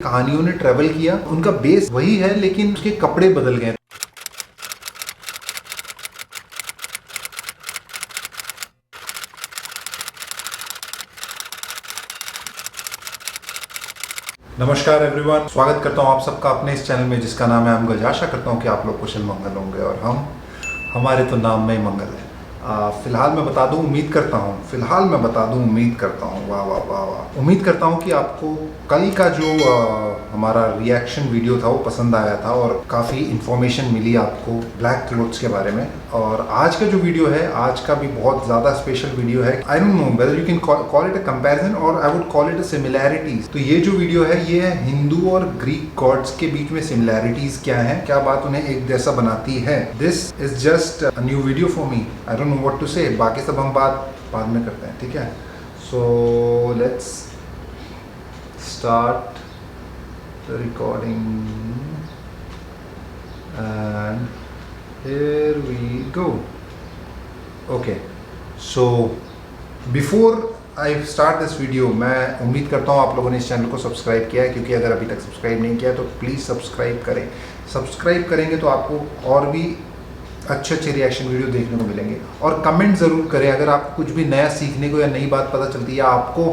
कहानियों ने ट्रेवल किया, उनका बेस वही है लेकिन उसके कपड़े बदल गए। नमस्कार एवरीवन, स्वागत करता हूं आप सबका अपने इस चैनल में जिसका नाम है अमगज। आशा करता हूं कि आप लोग कुशल मंगल होंगे और हमारे तो नाम में ही मंगल है। फिलहाल मैं बता दूं, उम्मीद करता हूं, वाह, उम्मीद करता हूं कि आपको कल का जो हमारा रिएक्शन वीडियो था वो पसंद आया था और काफ़ी इन्फॉर्मेशन मिली आपको ब्लैक क्लोथ्स के बारे में। और आज का जो वीडियो है, आज का भी बहुत ज़्यादा स्पेशल वीडियो है। I don't know whether you can call it a comparison और I would call it a similarities. तो ये जो वीडियो है ये है हिंदू और ग्रीक गॉड्स के बीच में सिमिलैरिटीज क्या है, क्या बात उन्हें एक जैसा बनाती है। This is just a new video for me. I don't know what to say. बाकी सब हम बाद में करते हैं, ठीक है। सो let's start the recording and here we go. Okay, so before I start this video, मैं उम्मीद करता हूँ आप लोगों ने इस चैनल को सब्सक्राइब किया है, क्योंकि अगर अभी तक सब्सक्राइब नहीं किया तो प्लीज़ सब्सक्राइब करें। सब्सक्राइब करेंगे तो आपको और भी अच्छे रिएक्शन वीडियो देखने को मिलेंगे। और कमेंट ज़रूर करें अगर आपको कुछ भी नया सीखने को या नई बात पता चलती है या आपको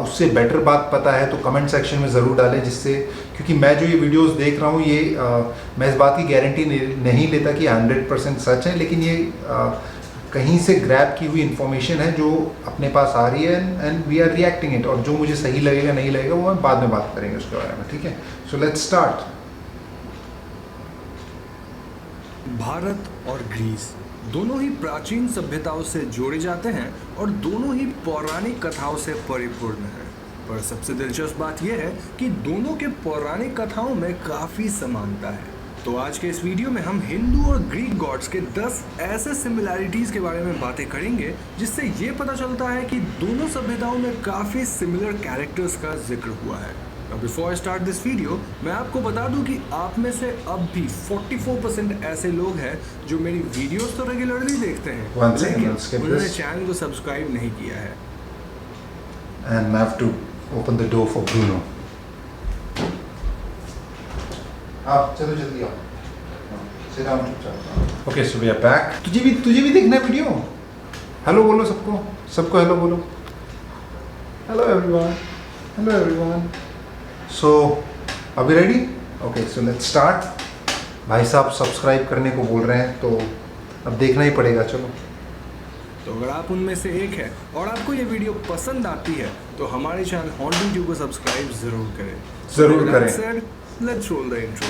उससे बेटर बात पता है तो कमेंट सेक्शन में ज़रूर डालें, जिससे क्योंकि मैं जो ये वीडियोस देख रहा हूँ ये मैं इस बात की गारंटी नहीं लेता कि 100% सच है, लेकिन ये कहीं से ग्रैब की हुई इन्फॉर्मेशन है जो अपने पास आ रही है and we are reacting it. और जो मुझे सही लगेगा नहीं लगेगा वो हम बाद में बात करेंगे उसके बारे में, ठीक है। सो लेट्स स्टार्ट। भारत और ग्रीस दोनों ही प्राचीन सभ्यताओं से जोड़े जाते हैं और दोनों ही पौराणिक कथाओं से परिपूर्ण हैं। पर सबसे दिलचस्प बात यह है कि दोनों के पौराणिक कथाओं में काफ़ी समानता है। तो आज के इस वीडियो में हम हिंदू और ग्रीक गॉड्स के 10 ऐसे सिमिलैरिटीज़ के बारे में बातें करेंगे जिससे ये पता चलता है कि दोनों सभ्यताओं में काफ़ी सिमिलर कैरेक्टर्स का जिक्र हुआ है। Now before I start this video, मैं आपको बता दूं कि आप में से अब भी 44% ऐसे लोग हैं जो मेरी वीडियोस तो रेगुलरली देखते हैं लेकिन उन्होंने चैनल को सब्सक्राइब नहीं किया है। And I have to open the door for Bruno. आप चलो जल्दी आओ। Sit down चुपचाप। Okay, so we are back. तुझे भी देखना है वीडियो? हेलो बोलो सबको हेलो बोलो। Hello everyone. सो अभी ready? Okay, so let's start. भाई साहब सब्सक्राइब करने को बोल रहे हैं तो अब देखना ही पड़ेगा। चलो, तो अगर आप उनमें से एक है और आपको ये वीडियो पसंद आती है तो हमारे चैनल हॉन्टिंग ट्यूब को सब्सक्राइब जरूर करें। Let's roll the intro.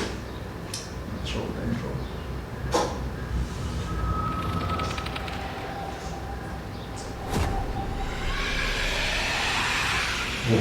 Oh,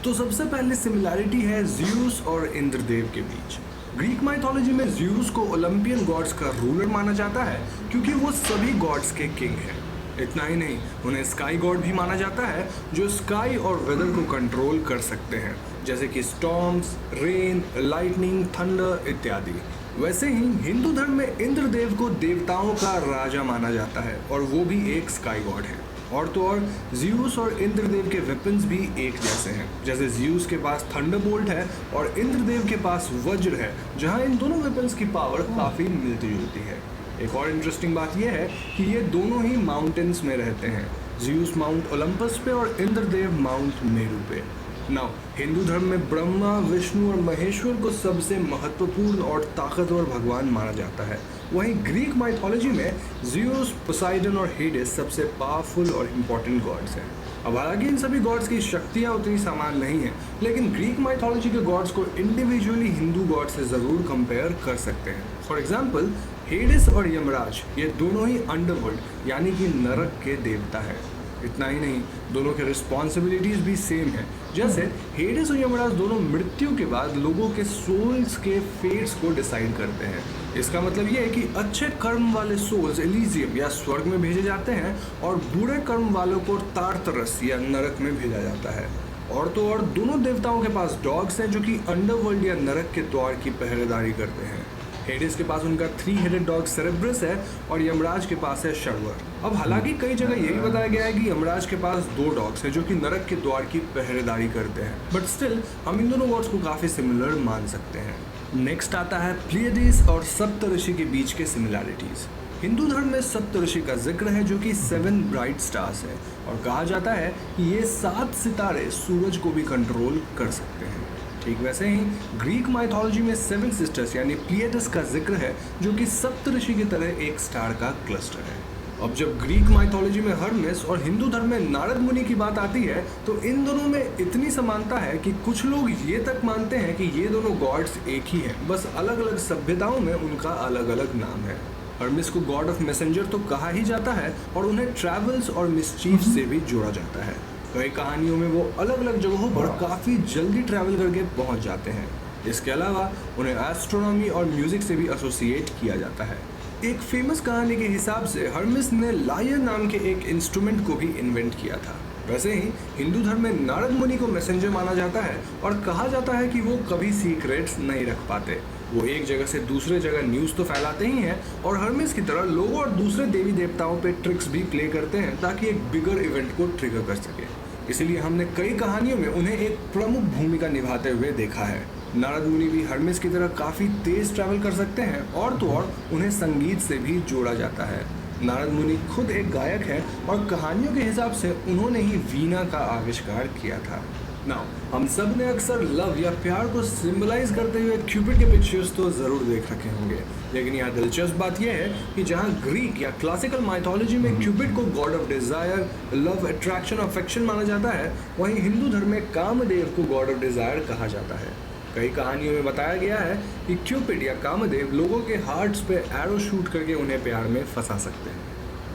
तो सबसे पहले सिमिलैरिटी है ज़्यूस और इंद्रदेव के बीच। ग्रीक माइथोलॉजी में ज़्यूस को ओलंपियन गॉड्स का रूलर माना जाता है क्योंकि वो सभी गॉड्स के किंग हैं। इतना ही नहीं, उन्हें स्काई गॉड भी माना जाता है जो स्काई और वेदर को कंट्रोल कर सकते हैं, जैसे कि स्टॉर्म्स, रेन, लाइटनिंग, थंडर इत्यादि। वैसे ही हिंदू धर्म में इंद्रदेव को देवताओं का राजा माना जाता है और वो भी एक स्काई गॉड है। और तो और ज़्यूस और इंद्रदेव के वेपन्स भी एक जैसे हैं, जैसे ज़्यूस के पास थंडरबोल्ट है और इंद्रदेव के पास वज्र है, जहां इन दोनों वेपन्स की पावर काफ़ी मिलती जुलती है। एक और इंटरेस्टिंग बात यह है कि ये दोनों ही माउंटेन्स में रहते हैं, ज़्यूस माउंट ओलंपस पे और इंद्रदेव माउंट मेरू पे। नाउ हिंदू धर्म में ब्रह्मा, विष्णु और महेश्वर को सबसे महत्वपूर्ण और ताकतवर भगवान माना जाता है। वहीं ग्रीक माइथोलॉजी में ज़्यूस, पोसाइडन और हेडिस सबसे पावरफुल और इम्पॉर्टेंट गॉड्स हैं। अब हालांकि इन सभी गॉड्स की शक्तियाँ उतनी समान नहीं हैं, लेकिन ग्रीक माइथोलॉजी के गॉड्स को इंडिविजुअली हिंदू गॉड से ज़रूर कंपेयर कर सकते हैं। फॉर एग्जाम्पल हेडिस और यमराज ये दोनों ही अंडरवर्ल्ड यानी कि नरक के देवता हैं। इतना ही नहीं, दोनों के रिस्पॉन्सिबिलिटीज़ भी सेम है। जैसे हेडिस और यमराज दोनों मृत्यु के बाद लोगों के सोल्स के फेट्स को डिसाइड करते हैं। इसका मतलब ये है कि अच्छे कर्म वाले सोल्स एलिजियम या स्वर्ग में भेजे जाते हैं और बुरे कर्म वालों को तारतरस या नरक में भेजा जाता है। और तो और दोनों देवताओं के पास डॉग्स हैं जो कि अंडरवर्ल्ड या नरक के द्वार की पहरेदारी करते हैं। हेडिस के पास उनका 3 हेडेड डॉग सेरेब्रस है और यमराज के पास है शर्वर। अब हालांकि कई जगह ये भी बताया गया है कि यमराज के पास 2 डॉग्स हैं जो कि नरक के द्वार की पहरेदारी करते हैं, बट स्टिल हम इन दोनों गॉड्स को काफी सिमिलर मान सकते हैं। नेक्स्ट आता है प्लेयडिस और सप्तऋषि के बीच के सिमिलैरिटीज। हिंदू धर्म में सप्तऋषि का जिक्र है जो कि 7 ब्राइट स्टार्स है और कहा जाता है कि ये 7 सितारे सूरज को भी कंट्रोल कर सकते हैं। ठीक वैसे ही ग्रीक माइथोलॉजी में 7 सिस्टर्स यानी प्लेयडिस का जिक्र है जो कि सप्तऋषि की तरह एक स्टार का क्लस्टर है। अब जब ग्रीक माइथोलॉजी में हर्मेस और हिंदू धर्म में नारद मुनि की बात आती है तो इन दोनों में इतनी समानता है कि कुछ लोग ये तक मानते हैं कि ये दोनों गॉड्स एक ही हैं, बस अलग अलग सभ्यताओं में उनका अलग अलग नाम है। हर्मेस को गॉड ऑफ मैसेंजर तो कहा ही जाता है और उन्हें ट्रैवल्स और मिसचीफ से भी जोड़ा जाता है। कई कहानियों में वो अलग अलग जगहों पर काफ़ी जल्दी ट्रैवल करके पहुंच जाते हैं। इसके अलावा उन्हें एस्ट्रोनॉमी और म्यूजिक से भी एसोसिएट किया जाता है। एक फेमस कहानी के हिसाब से हर्मेस ने लायर नाम के एक इंस्ट्रूमेंट को भी इन्वेंट किया था। वैसे ही हिंदू धर्म में नारद मुनि को मैसेंजर माना जाता है और कहा जाता है कि वो कभी सीक्रेट्स नहीं रख पाते। वो एक जगह से दूसरे जगह न्यूज़ तो फैलाते ही हैं और हर्मेस की तरह लोगों और दूसरे देवी देवताओं पे ट्रिक्स भी प्ले करते हैं ताकि एक बिगर इवेंट को ट्रिगर कर सके। इसीलिए हमने कई कहानियों में उन्हें एक प्रमुख भूमिका निभाते हुए देखा है। नारद मुनि भी हर्मेस की तरह काफ़ी तेज ट्रैवल कर सकते हैं और तो और उन्हें संगीत से भी जोड़ा जाता है। नारद मुनि खुद एक गायक है और कहानियों के हिसाब से उन्होंने ही वीणा का आविष्कार किया था। नाउ हम सब ने अक्सर लव या प्यार को सिंबलाइज करते हुए क्यूपिड के पिक्चर्स तो ज़रूर देख रखे होंगे, लेकिन यहाँ दिलचस्प बात यह है कि जहाँ ग्रीक या क्लासिकल माइथोलॉजी में क्यूपिड को god of desire, love, attraction, affection माना जाता है, वहीं हिंदू धर्म में कामदेव को गॉड ऑफ डिज़ायर कहा जाता है। कई कहानियों में बताया गया है कि क्यूपिड या कामदेव लोगों के हार्ट्स पे एरो शूट करके उन्हें प्यार में फंसा सकते हैं।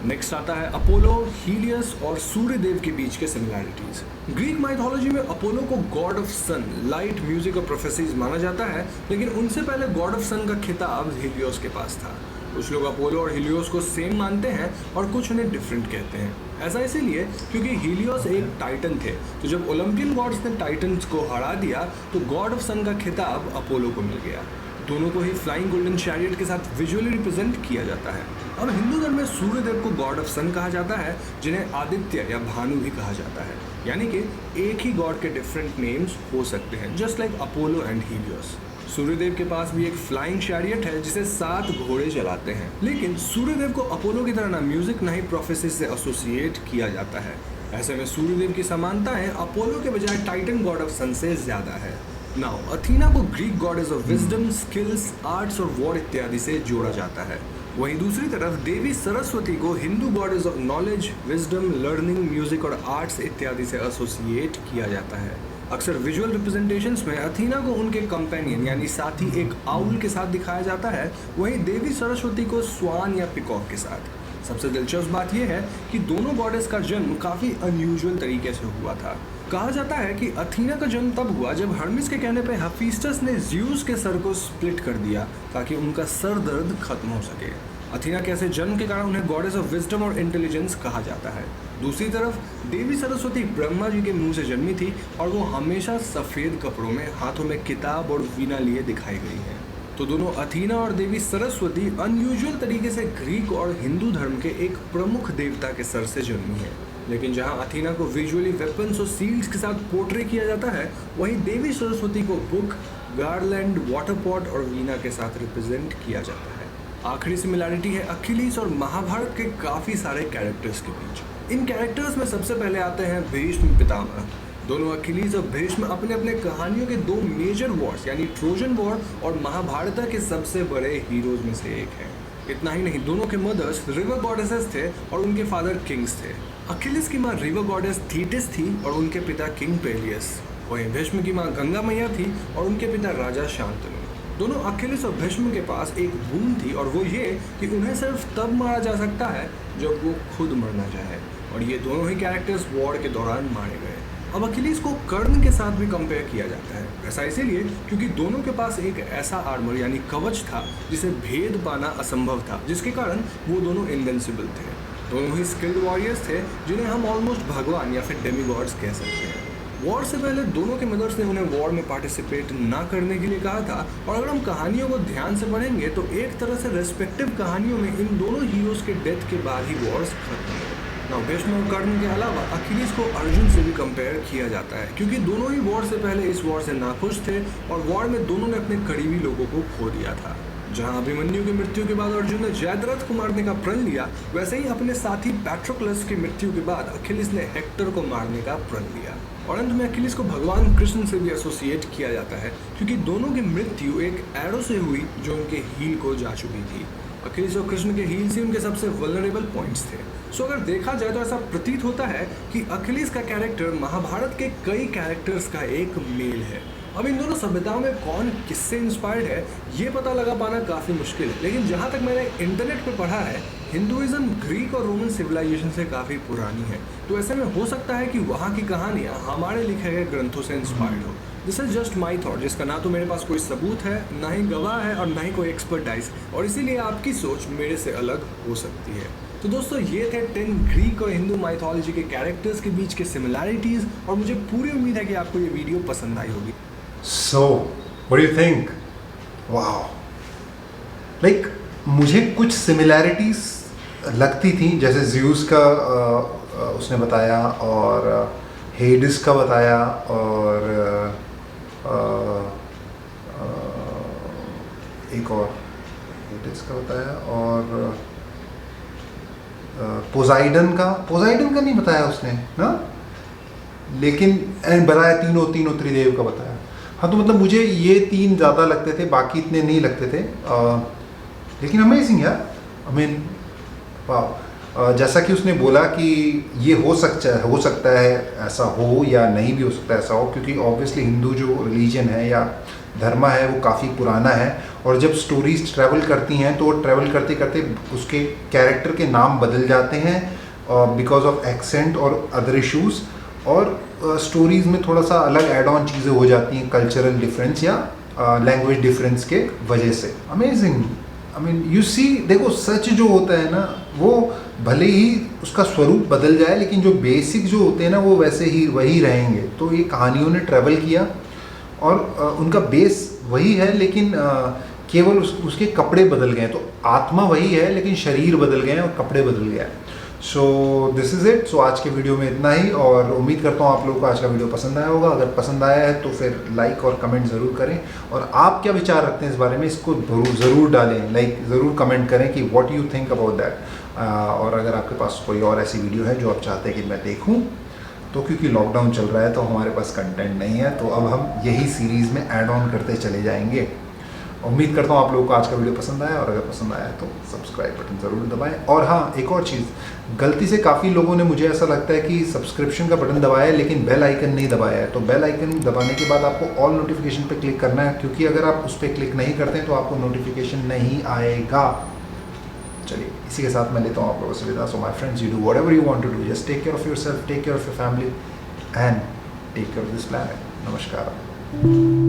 नेक्स्ट आता है अपोलो, हीलियस और सूर्यदेव के बीच के सिमिलैरिटीज। ग्रीक माइथोलॉजी में अपोलो को god of sun, light, music और प्रोफेसीज माना जाता है, लेकिन उनसे पहले गॉड ऑफ सन का खिताब हीलियोस के पास था। कुछ लोग अपोलो और हीलियोस को सेम मानते हैं और कुछ उन्हें डिफरेंट कहते हैं। ऐसा इसीलिए क्योंकि हीलियोस एक टाइटन थे, तो जब ओलंपियन गॉड्स ने टाइटन्स को हरा दिया तो गॉड ऑफ सन का खिताब अपोलो को मिल गया। दोनों को ही फ्लाइंग गोल्डन चैरियट के साथ विजुअली रिप्रेजेंट किया जाता है। अब हिंदू धर्म में सूर्यदेव को गॉड ऑफ सन कहा जाता है, जिन्हें आदित्य या भानु भी कहा जाता है, यानी कि एक ही गॉड के डिफरेंट नेम्स हो सकते हैं, just like Apollo and Helios. Suryadev के पास भी एक फ्लाइंग चैरियट है जिसे 7 घोड़े चलाते हैं, लेकिन सूर्यदेव को अपोलो की तरह ना म्यूजिक ना ही प्रोफेसी से एसोसिएट किया जाता है। ऐसे में सूर्यदेव की समानताएं अपोलो के बजाय टाइटन गॉड ऑफ सन से ज्यादा है। नाउ अथीना को Greek goddess of wisdom, skills, arts और वॉर इत्यादि से जोड़ा जाता है। वहीं दूसरी तरफ देवी सरस्वती को Hindu goddess of knowledge, wisdom, learning, music और आर्ट्स इत्यादि से एसोसिएट किया जाता है। अक्सर विजुअल रिप्रेजेंटेशंस में अथीना को उनके कंपेनियन यानी साथी एक आउल के साथ दिखाया जाता है, वहीं देवी सरस्वती को स्वान या पिकॉक के साथ। सबसे दिलचस्प बात यह है कि दोनों गॉडेस का जन्म काफ़ी अनयूजुअल तरीके से हुआ था। कहा जाता है कि अथीना का जन्म तब हुआ जब हर्मेस के कहने पर हेफेस्टस ने ज़्यूस के सर को स्प्लिट कर दिया ताकि उनका सर दर्द खत्म हो सके। अथीना के ऐसे जन्म के कारण उन्हें गॉडेस ऑफ विजडम और इंटेलिजेंस कहा जाता है। दूसरी तरफ देवी सरस्वती ब्रह्मा जी के मुंह से जन्मी थी और वो हमेशा सफ़ेद कपड़ों में हाथों में किताब और वीणा लिए दिखाई गई हैं। तो दोनों अथीना और देवी सरस्वती अनयूजुअल तरीके से ग्रीक और हिंदू धर्म के एक प्रमुख देवता के सर से जन्मी है। लेकिन जहां अथीना को विजुअली वेपन्स और सील्स के साथ पोर्ट्रे किया जाता है, वहीं देवी सरस्वती को बुक, गार्लैंड, वाटर पॉट और वीणा के साथ रिप्रेजेंट किया जाता है। आखिरी सिमिलैरिटी है अखिलेश और महाभारत के काफ़ी सारे कैरेक्टर्स के बीच। इन कैरेक्टर्स में सबसे पहले आते हैं भीष्म पितामह। दोनों अखिलेश और भीष्म अपने अपने कहानियों के 2 मेजर वॉर्स यानी ट्रोजन वॉर और महाभारत के सबसे बड़े हीरोज में से एक हैं। इतना ही नहीं, दोनों के मदर्स रिवर गॉडेसेस थे और उनके फादर किंग्स थे। अखिलेश की माँ रिवर गॉडेस थीटिस थी और उनके पिता किंग पेलियस। वहीं भीष्म की माँ गंगा मैया थी और उनके पिता राजा शांतनु। दोनों अखिलेश और भीष्म के पास एक बून थी और वो ये कि उन्हें सिर्फ तब मारा जा सकता है जब वो खुद मरना चाहे, और ये दोनों ही कैरेक्टर्स वॉर के दौरान मारे गए। अब अखिलेश को कर्ण के साथ भी कंपेयर किया जाता है, ऐसा इसीलिए क्योंकि दोनों के पास एक ऐसा आर्मर यानी कवच था जिसे भेद पाना असंभव था, जिसके कारण वो दोनों इनविंसिबल थे। दोनों ही स्किल्ड वॉरियर्स थे जिन्हें हम ऑलमोस्ट भगवान या फिर डेमीगॉड्स कह सकते हैं। वॉर से पहले दोनों के मदर्स ने उन्हें वॉर में पार्टिसिपेट ना करने के लिए कहा था। और अगर हम कहानियों को ध्यान से पढ़ेंगे तो एक तरह से रेस्पेक्टिव कहानियों में इन दोनों हीरोज के डेथ के बाद ही वॉर्स खत्म हुए। ना भीष्म और कर्ण के अलावा अखिलेश को अर्जुन से भी कंपेयर किया जाता है, क्योंकि दोनों ही वॉर से पहले इस वॉर से नाखुश थे और वॉर में दोनों ने अपने करीबी लोगों को खो दिया था। जहां अभिमन्यु की मृत्यु के बाद अर्जुन ने जयद्रथ को मारने का प्रण लिया, वैसे ही अपने साथी पैट्रोक्लस की मृत्यु के बाद अखिलेश ने हेक्टर को मारने का प्रण लिया। और अंत में अखिलेश को भगवान कृष्ण से भी एसोसिएट किया जाता है, क्योंकि दोनों की मृत्यु एक एरो से हुई जो उनके हील को जा चुकी थी। अखिलेश और कृष्ण के हील से उनके सबसे वल्नरेबल पॉइंट्स थे। सो अगर देखा जाए तो ऐसा प्रतीत होता है कि अखिलेश का कैरेक्टर महाभारत के कई कैरेक्टर्स का एक मेल है। अब इन दोनों सभ्यताओं में कौन किससे इंस्पायर्ड है ये पता लगा पाना काफ़ी मुश्किल है, लेकिन जहाँ तक मैंने इंटरनेट पे पढ़ा है, हिंदुइज्म ग्रीक और रोमन सिविलाइजेशन से काफ़ी पुरानी है। तो ऐसे में हो सकता है कि वहाँ की कहानियाँ हमारे लिखे गए ग्रंथों से इंस्पायर्ड हो। This is just my thought, जिसका ना तो मेरे पास कोई सबूत है, ना ही गवाह है और ना ही कोई एक्सपर्टाइज, और इसीलिए आपकी सोच मेरे से अलग हो सकती है। तो दोस्तों ये थे 10 ग्रीक और हिंदू माइथोलॉजी के कैरेक्टर्स के बीच के सिमिलैरिटीज़, और मुझे पूरी उम्मीद है कि आपको ये वीडियो पसंद आई होगी। So, what do you think? Wow. Like, मुझे कुछ सिमिलैरिटीज लगती थी, जैसे ज़्यूस का उसने बताया और हेडिस का बताया और एक और हेडिस का बताया और पोजाइडन का नहीं बताया उसने ना, लेकिन बताया तीनों त्रिदेव का बताया। हाँ, तो मतलब मुझे ये 3 ज़्यादा लगते थे, बाकी इतने नहीं लगते थे। लेकिन अमेजिंग यार, आई मीन वाह। जैसा कि उसने बोला कि ये हो सकता है ऐसा हो या नहीं भी हो सकता है ऐसा हो, क्योंकि ऑब्वियसली हिंदू जो रिलीजन है या धर्म है वो काफ़ी पुराना है, और जब स्टोरीज ट्रैवल करती हैं तो ट्रैवल करते करते उसके कैरेक्टर के नाम बदल जाते हैं बिकॉज ऑफ एक्सेंट और अदर इश्यूज़, और स्टोरीज़ में थोड़ा सा अलग एड ऑन चीज़ें हो जाती हैं, कल्चरल डिफरेंस या लैंग्वेज डिफरेंस के वजह से। Amazing, I mean you see, देखो सच जो होता है ना वो भले ही उसका स्वरूप बदल जाए, लेकिन जो बेसिक जो होते हैं ना वो वैसे ही वही रहेंगे। तो ये कहानियों ने ट्रैवल किया और उनका बेस वही है, लेकिन केवल उसके कपड़े बदल गए। तो आत्मा वही है लेकिन शरीर बदल गए और कपड़े बदल गया। So this is it. So आज के वीडियो में इतना ही, और उम्मीद करता हूँ आप लोगों को आज का वीडियो पसंद आया होगा। अगर पसंद आया है तो फिर लाइक और कमेंट ज़रूर करें, और आप क्या विचार रखते हैं इस बारे में इसको ज़रूर डालें, ज़रूर कमेंट करें कि what you think about that. और अगर आपके पास कोई और ऐसी वीडियो है जो आप चाहते हैं कि मैं देखूँ, तो क्योंकि लॉकडाउन चल रहा है तो हमारे पास कंटेंट नहीं है, तो अब हम यही सीरीज़ में ऐड ऑन करते चले जाएंगे। उम्मीद करता हूँ आप लोगों को आज का वीडियो पसंद आया, और अगर पसंद आया तो सब्सक्राइब बटन ज़रूर दबाएं। और हाँ, एक और चीज़, गलती से काफ़ी लोगों ने, मुझे ऐसा लगता है कि सब्सक्रिप्शन का बटन दबाया है लेकिन बेल आइकन नहीं दबाया है। तो बेल आइकन दबाने के बाद आपको ऑल नोटिफिकेशन पे क्लिक करना है, क्योंकि अगर आप उस पर क्लिक नहीं करते हैं तो आपको नोटिफिकेशन नहीं आएगा। चलिए, इसी के साथ मैं लेता हूँ आप लोगों से विदा। So my friends, you do whatever you want to do, just take care of yourself, take care of your family and take care of this planet. नमस्कार।